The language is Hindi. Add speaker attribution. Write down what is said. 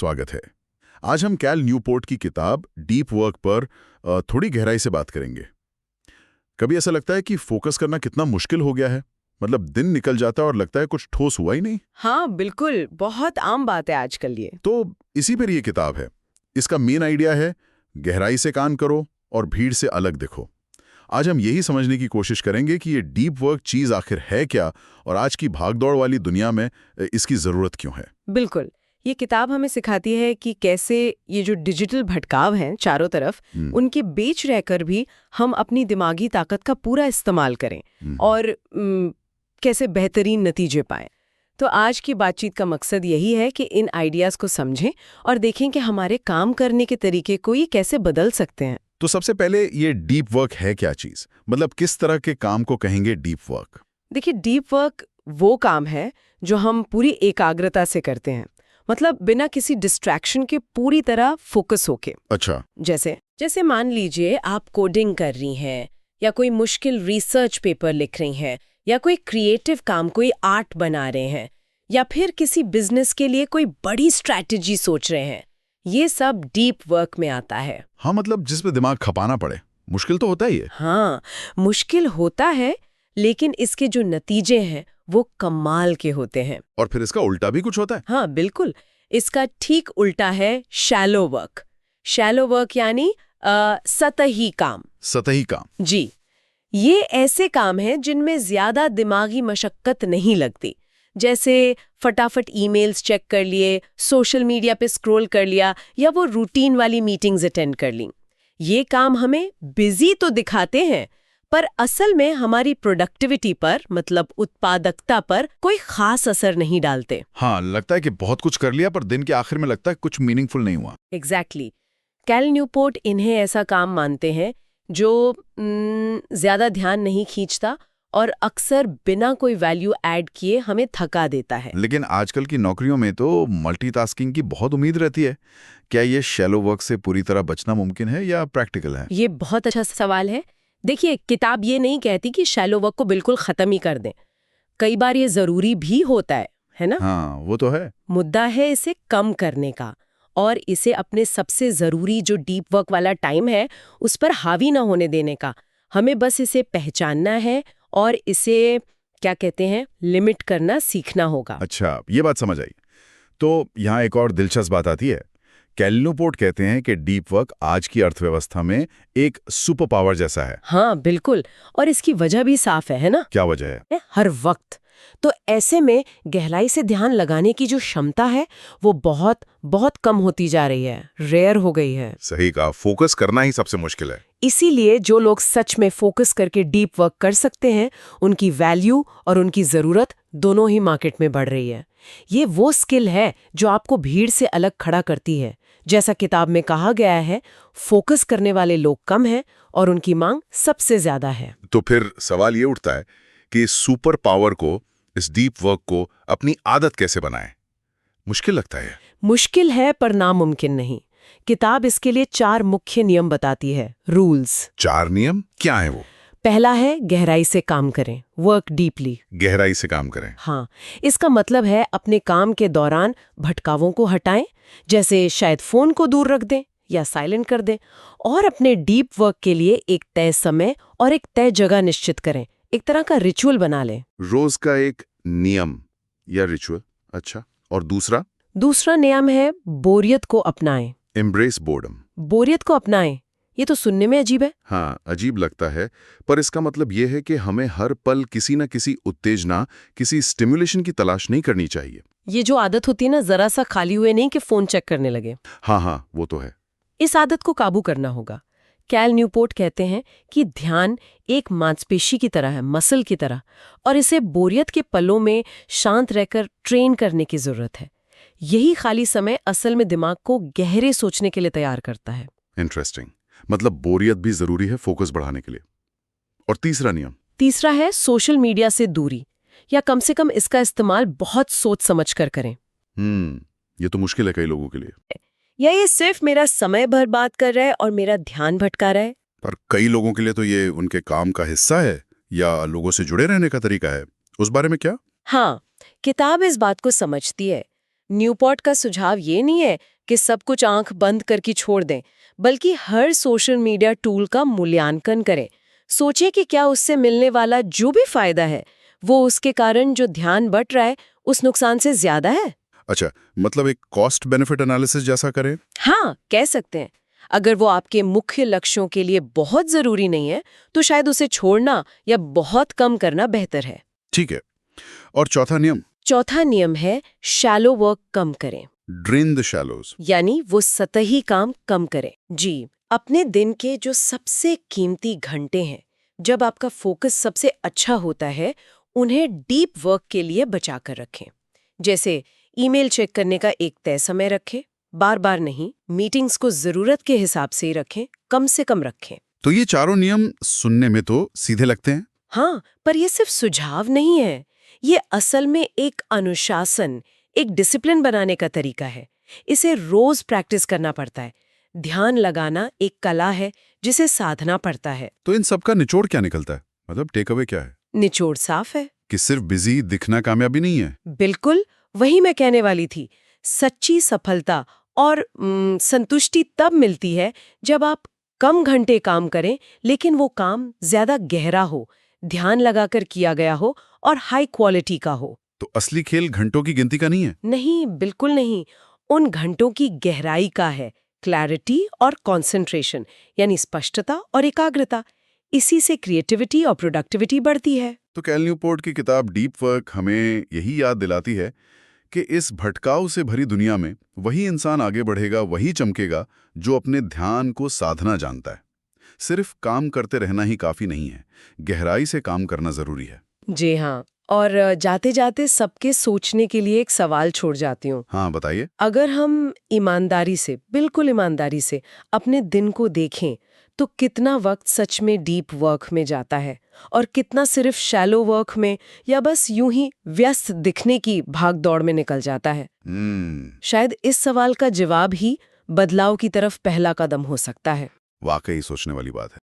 Speaker 1: स्वागत है। आज हम कैल न्यूपोर्ट की किताब डीप वर्क पर थोड़ी गहराई से बात करेंगे। कभी ऐसा लगता है कि फोकस करना कितना मुश्किल हो गया है। मतलब दिन निकल जाता है और लगता है कुछ ठोस हुआ ही नहीं।
Speaker 2: हाँ बिल्कुल, बहुत आम बात है आजकल ये।
Speaker 1: तो इसी पर ये किताब है। इसका मेन आइडिया है गहराई से काम करो और भीड़ से अलग दिखो। आज हम यही समझने की कोशिश करेंगे कि ये डीप वर्क चीज आखिर है क्या और आज की भागदौड़ वाली दुनिया में इसकी जरूरत क्यों है।
Speaker 2: बिल्कुल, ये किताब हमें सिखाती है कि कैसे ये जो डिजिटल भटकाव हैं चारों तरफ, उनके बीच रहकर भी हम अपनी दिमागी ताकत का पूरा इस्तेमाल करें और कैसे बेहतरीन नतीजे पाएं। तो आज की बातचीत का मकसद यही है कि इन आइडियाज को समझें और देखें कि हमारे काम करने के तरीके को ये कैसे बदल सकते हैं।
Speaker 1: तो सबसे पहले ये डीप वर्क है क्या चीज, मतलब किस तरह के काम को कहेंगे डीप वर्क?
Speaker 2: देखिए, डीप वर्क वो काम है जो हम पूरी एकाग्रता से करते हैं, मतलब बिना किसी डिस्ट्रैक्शन के पूरी तरह फोकस होके।
Speaker 1: अच्छा।
Speaker 2: जैसे मान लीजिए आप कोडिंग कर रही हैं या कोई मुश्किल रिसर्च पेपर लिख रही हैं या कोई क्रिएटिव काम, कोई आर्ट बना रहे हैं या फिर किसी बिजनेस के लिए कोई बड़ी स्ट्रैटेजी सोच रहे हैं। ये सब डीप वर्क में आता है।
Speaker 1: हाँ, मतलब जिसपे दिमाग खपाना पड़े। मुश्किल तो होता ही है।
Speaker 2: हाँ, मुश्किल होता है, लेकिन इसके जो नतीजे हैं वो कमाल के होते हैं।
Speaker 1: और फिर इसका उल्टा भी कुछ होता है?
Speaker 2: हाँ बिल्कुल, इसका ठीक उल्टा है शैलो वर्क। शैलो वर्क यानी सतही काम।
Speaker 1: सतही काम।
Speaker 2: जी, ये ऐसे काम हैं जिनमें ज्यादा दिमागी मशक्कत नहीं लगती। जैसे फटाफट ईमेल्स चेक कर लिए, सोशल मीडिया पे स्क्रॉल कर लिया या वो रूटीन वाली मीटिंग्स अटेंड कर ली। ये काम हमें बिजी तो दिखाते हैं, पर असल में हमारी प्रोडक्टिविटी पर, मतलब उत्पादकता पर कोई खास असर नहीं डालते।
Speaker 1: हाँ, लगता है कि बहुत कुछ कर लिया पर दिन के आखिर में लगता है कुछ मीनिंगफुल नहीं हुआ।
Speaker 2: एग्जैक्टली। कैल न्यूपोर्ट इन्हें ऐसा काम मानते हैं जो ज्यादा ध्यान नहीं खींचता और अक्सर बिना कोई वैल्यू ऐड किए हमें थका देता है।
Speaker 1: लेकिन आजकल की नौकरियों में तो मल्टीटास्किंग की बहुत उम्मीद रहती है। क्या ये शैलो वर्क से पूरी तरह बचना मुमकिन है या प्रैक्टिकल है?
Speaker 2: ये बहुत अच्छा सवाल है। देखिए, किताब ये नहीं कहती कि शैलो वर्क को बिल्कुल खत्म ही कर दें। कई बार ये जरूरी भी होता है ना?
Speaker 1: हाँ, वो तो है।
Speaker 2: मुद्दा है इसे कम करने का और इसे अपने सबसे जरूरी जो डीप वर्क वाला टाइम है उस पर हावी ना होने देने का। हमें बस इसे पहचानना है और इसे, क्या कहते हैं, लिमिट करना सीखना होगा।
Speaker 1: अच्छा, ये बात समझ आई। तो यहाँ एक और दिलचस्प बात आती है। कैल न्यूपोर्ट कहते हैं कि डीप वर्क आज की अर्थव्यवस्था में एक सुपर पावर जैसा है।
Speaker 2: हाँ बिल्कुल, और इसकी वजह भी साफ है ना?
Speaker 1: क्या वजह है?
Speaker 2: हर वक्त। तो ऐसे में गहराई से ध्यान लगाने की जो क्षमता है वो बहुत बहुत कम होती जा रही है, रेयर हो गई है।
Speaker 1: सही कहा, फोकस करना ही सबसे मुश्किल है।
Speaker 2: इसीलिए जो लोग सच में फोकस करके डीप वर्क कर सकते हैं, उनकी वैल्यू और उनकी जरूरत दोनों ही मार्केट में बढ़ रही है। ये वो स्किल है जो आपको भीड़ से अलग खड़ा करती है। जैसा किताब में कहा गया है, फोकस करने वाले लोग कम हैं और उनकी मांग सबसे ज्यादा है।
Speaker 1: तो फिर सवाल ये उठता है कि इस सुपर पावर को, इस डीप वर्क को अपनी आदत कैसे बनाएं? मुश्किल लगता है।
Speaker 2: मुश्किल है पर नामुमकिन नहीं। किताब इसके लिए 4 मुख्य नियम बताती है, रूल्स।
Speaker 1: 4 नियम क्या है वो?
Speaker 2: पहला है गहराई से काम करें, वर्क डीपली।
Speaker 1: गहराई से काम करें।
Speaker 2: हाँ, इसका मतलब है अपने काम के दौरान भटकावों को हटाएं, जैसे शायद फोन को दूर रख दें या साइलेंट कर दें, और अपने डीप वर्क के लिए एक तय समय और एक तय जगह निश्चित करें। एक तरह का रिचुअल बना लें।
Speaker 1: रोज का एक नियम या रिचुअल। अच्छा, और दूसरा
Speaker 2: नियम है बोरियत को अपनाएं।
Speaker 1: Embrace boredom.
Speaker 2: बोरियत को अपनाएं, ये तो सुनने में अजीब है।
Speaker 1: हाँ, अजीब लगता है, पर इसका मतलब यह है कि हमें हर पल किसी न किसी उत्तेजना, किसी स्टिमुलेशन की तलाश नहीं करनी चाहिए।
Speaker 2: ये जो आदत होती है ना, जरा सा खाली हुए नहीं कि फोन चेक करने लगे।
Speaker 1: हाँ, वो तो है।
Speaker 2: इस आदत को काबू करना होगा। कैल न्यूपोर्ट कहते हैं कि ध्यान एक मांसपेशी की तरह है, मसल की तरह, और इसे बोरियत के पलों में शांत रहकर ट्रेन करने की जरूरत है। यही खाली समय असल में दिमाग को गहरे सोचने के लिए तैयार करता है।
Speaker 1: इंटरेस्टिंग। मतलब बोरियत भी जरूरी है फोकस बढ़ाने के लिए। और तीसरा
Speaker 2: है सोशल मीडिया से दूरी, या कम से कम इसका इस्तेमाल बहुत सोच समझ कर करें।
Speaker 1: ये तो मुश्किल है कई लोगों के लिए।
Speaker 2: या ये सिर्फ मेरा समय बर्बाद कर रहा है और मेरा ध्यान भटका रहा है।
Speaker 1: पर कई लोगों के लिए तो ये उनके काम का हिस्सा है या लोगों से जुड़े रहने का तरीका है। उस बारे में क्या?
Speaker 2: हाँ, किताब इस बात को समझती है। न्यूपोर्ट का सुझाव ये नहीं है कि सब कुछ आंख बंद करके छोड़ दें, बल्कि हर सोशल मीडिया टूल का मूल्यांकन करें। सोचिए कि क्या उससे मिलने वाला जो भी फायदा है वो उसके कारण जो ध्यान बट रहा है उस नुकसान से ज्यादा है।
Speaker 1: अच्छा, मतलब एक कॉस्ट बेनिफिट एनालिसिस जैसा करें?
Speaker 2: हाँ, कह सकते हैं। अगर वो आपके मुख्य लक्ष्यों के लिए बहुत जरूरी नहीं है तो शायद उसे छोड़ना या बहुत कम करना बेहतर है।
Speaker 1: ठीक है। और चौथा
Speaker 2: नियम है शैलो वर्क कम करें,
Speaker 1: ड्रेन द शैलोज।
Speaker 2: यानी वो सतही काम कम करें। जी, अपने दिन के जो सबसे कीमती घंटे हैं, जब आपका फोकस सबसे अच्छा होता है, उन्हें डीप वर्क के लिए बचा कर रखें। जैसे ईमेल चेक करने का एक तय समय रखें, बार बार नहीं, मीटिंग्स को जरूरत के हिसाब से ही रखें, कम से कम रखें।
Speaker 1: तो ये चारों नियम सुनने में तो सीधे लगते हैं।
Speaker 2: हाँ, पर ये सिर्फ सुझाव नहीं है, ये असल में एक अनुशासन, एक डिसिप्लिन बनाने का तरीका है। इसे रोज प्रैक्टिस करना पड़ता है। ध्यान लगाना एक कला है जिसे साधना पड़ता है।
Speaker 1: तो इन सब का निचोड़ क्या निकलता है? मतलब टेक अवे क्या है?
Speaker 2: निचोड़ साफ है
Speaker 1: कि सिर्फ बिजी दिखना कामयाबी नहीं है।
Speaker 2: बिल्कुल, वही मैं कहने वाली थी। सच्ची सफलता और संतुष्टि तब मिलती है जब आप कम घंटे काम करें, लेकिन वो काम ज्यादा गहरा हो, ध्यान लगाकर किया गया हो और हाई क्वालिटी का हो।
Speaker 1: तो असली खेल घंटों की गिनती का नहीं है?
Speaker 2: नहीं, बिल्कुल नहीं। उन घंटों की गहराई का है, क्लैरिटी और कंसंट्रेशन, यानी स्पष्टता और एकाग्रता। इसी से क्रिएटिविटी और प्रोडक्टिविटी बढ़ती है।
Speaker 1: तो कैल न्यूपोर्ट की किताब डीप वर्क हमें यही याद दिलाती है कि इस भटकाव से भरी दुनिया में वही इंसान आगे बढ़ेगा, वही चमकेगा जो अपने ध्यान को साधना जानता है। सिर्फ काम करते रहना ही काफी नहीं है, गहराई से काम करना जरूरी है।
Speaker 2: जी हाँ, और जाते जाते सबके सोचने के लिए एक सवाल छोड़ जाती हूँ।
Speaker 1: हाँ, बताइए।
Speaker 2: अगर हम ईमानदारी से, बिल्कुल ईमानदारी से अपने दिन को देखें तो कितना वक्त सच में डीप वर्क में जाता है और कितना सिर्फ शैलो वर्क में या बस यूं ही व्यस्त दिखने की भाग दौड़ में निकल जाता है। शायद इस सवाल का जवाब ही बदलाव की तरफ पहला कदम हो सकता है।
Speaker 1: वाकई सोचने वाली बात है।